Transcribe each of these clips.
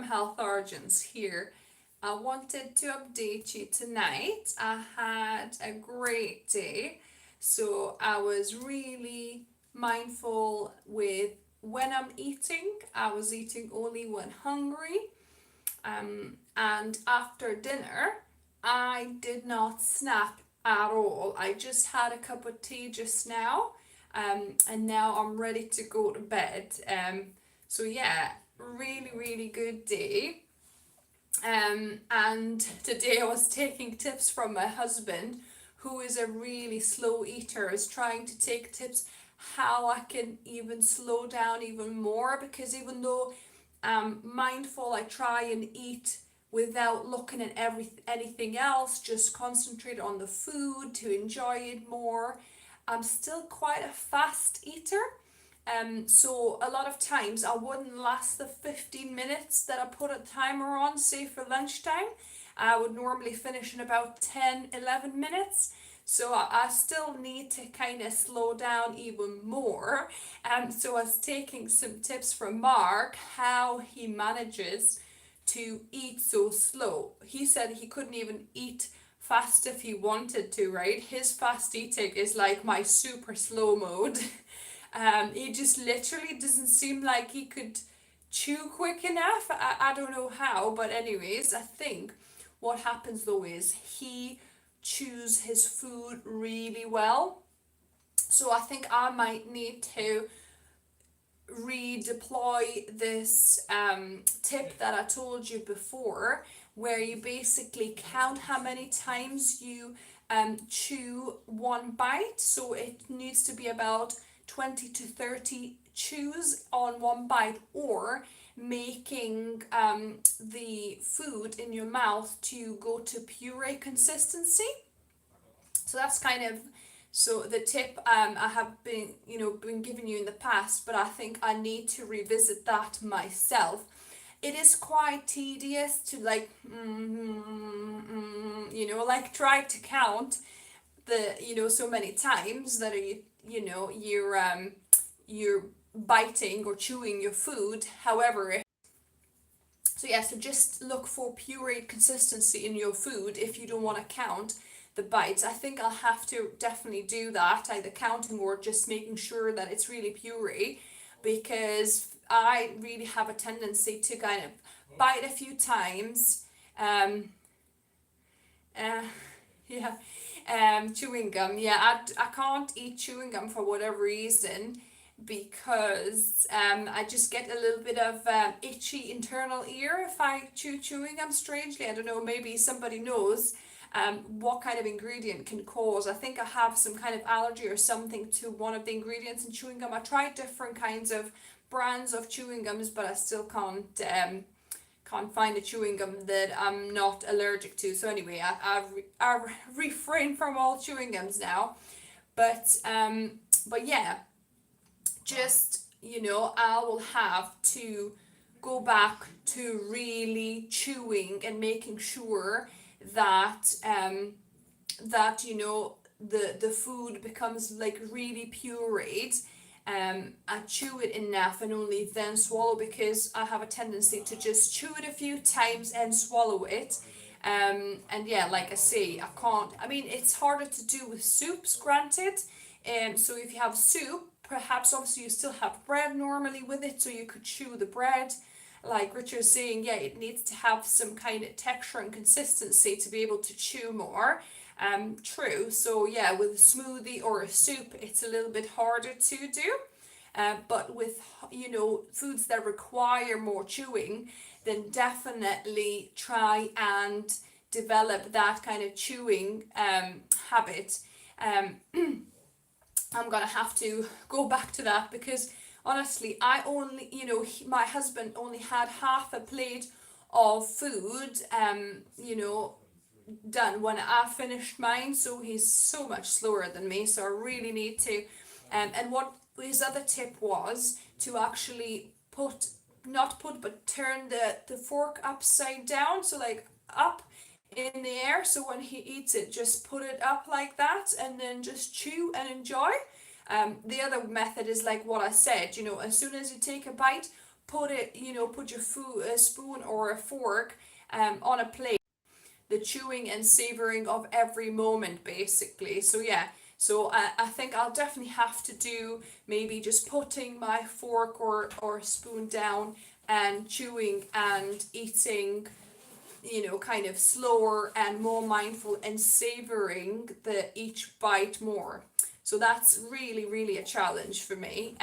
Health Origins here. I wanted to update you tonight. I had a great day, so I was really mindful with when I'm eating. I was eating only when hungry, and after dinner, I did not snack at all. I just had a cup of tea just now, and now I'm ready to go to bed. So yeah, really good day. And today I was taking tips from my husband, who is a really slow eater, is trying to take tips how I can even slow down even more, because even though I'm mindful, I try and eat without looking at anything else, just concentrate on the food to enjoy it more. I'm still quite a fast eater. So a lot of times I wouldn't last the 15 minutes that I put a timer on, say for lunchtime. I would normally finish in about 10, 11 minutes. So I still need to kind of slow down even more. So I was taking some tips from Mark, how he manages to eat so slow. He said he couldn't even eat fast if he wanted to, right? His fast eating is like my super slow mode. He just literally doesn't seem like he could chew quick enough. I don't know how, but anyways, I think what happens though is he chews his food really well. So I think I might need to redeploy this tip that I told you before, where you basically count how many times you chew one bite. So it needs to be about 20 to 30 chews on one bite, or making the food in your mouth to go to puree consistency. So that's kind of so the tip I have been giving you in the past, but I think I need to revisit that myself. It is quite tedious to like like try to count the so many times that you're biting or chewing your food. However, so yeah, so just look for pureed consistency in your food if you don't want to count the bites. I think I'll have to definitely do that, either counting or just making sure that it's really puree, because I really have a tendency to kind of bite a few times. Um, uh, yeah, chewing gum. Yeah, I can't eat chewing gum for whatever reason, because I just get a little bit of itchy internal ear if I chew chewing gum. Strangely, I don't know. Maybe somebody knows what kind of ingredient can cause. I think I have some kind of allergy or something to one of the ingredients in chewing gum. I tried different kinds of brands of chewing gums, but I still can't find a chewing gum that I'm not allergic to. So anyway, I refrain from all chewing gums now. But yeah, just I will have to go back to really chewing and making sure that the food becomes like really pureed. I chew it enough and only then swallow, because I have a tendency to just chew it a few times and swallow it. And yeah, like I say, I can't. I mean, it's harder to do with soups, granted. So if you have soup, perhaps obviously you still have bread normally with it, so you could chew the bread. Like Richard was saying, yeah, it needs to have some kind of texture and consistency to be able to chew more. True. So yeah, with a smoothie or a soup, it's a little bit harder to do. But with foods that require more chewing, then definitely try and develop that kind of chewing habit. Um, I'm gonna have to go back to that, because honestly, I only, my husband only had half a plate of food, done when I finished mine. So he's so much slower than me. So I really need to, and what his other tip was to actually not put, but turn the fork upside down. So like up in the air. So when he eats it, just put it up like that and then just chew and enjoy. The other method is like what I said, as soon as you take a bite, put it, put your food, a spoon or a fork on a plate, the chewing and savoring of every moment basically. So yeah, so I think I'll definitely have to do maybe just putting my fork or spoon down and chewing and eating, kind of slower and more mindful and savoring the each bite more. So that's really, really a challenge for me.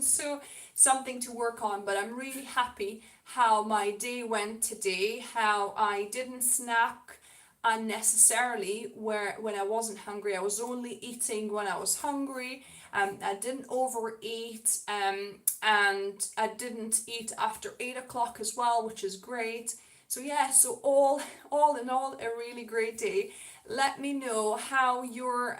So something to work on, but I'm really happy how my day went today, how I didn't snack unnecessarily when I wasn't hungry. I was only eating when I was hungry. I didn't overeat, and I didn't eat after 8 o'clock as well, which is great. So yeah, so all in all, a really great day. Let me know how your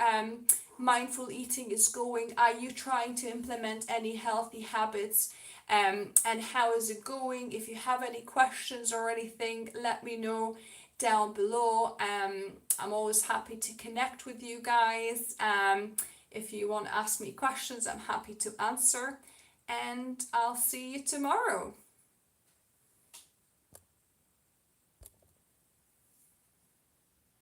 mindful eating is going. Are you trying to implement any healthy habits? And how is it going? If you have any questions or anything, let me know down below. I'm always happy to connect with you guys. If you want to ask me questions, I'm happy to answer. And I'll see you tomorrow.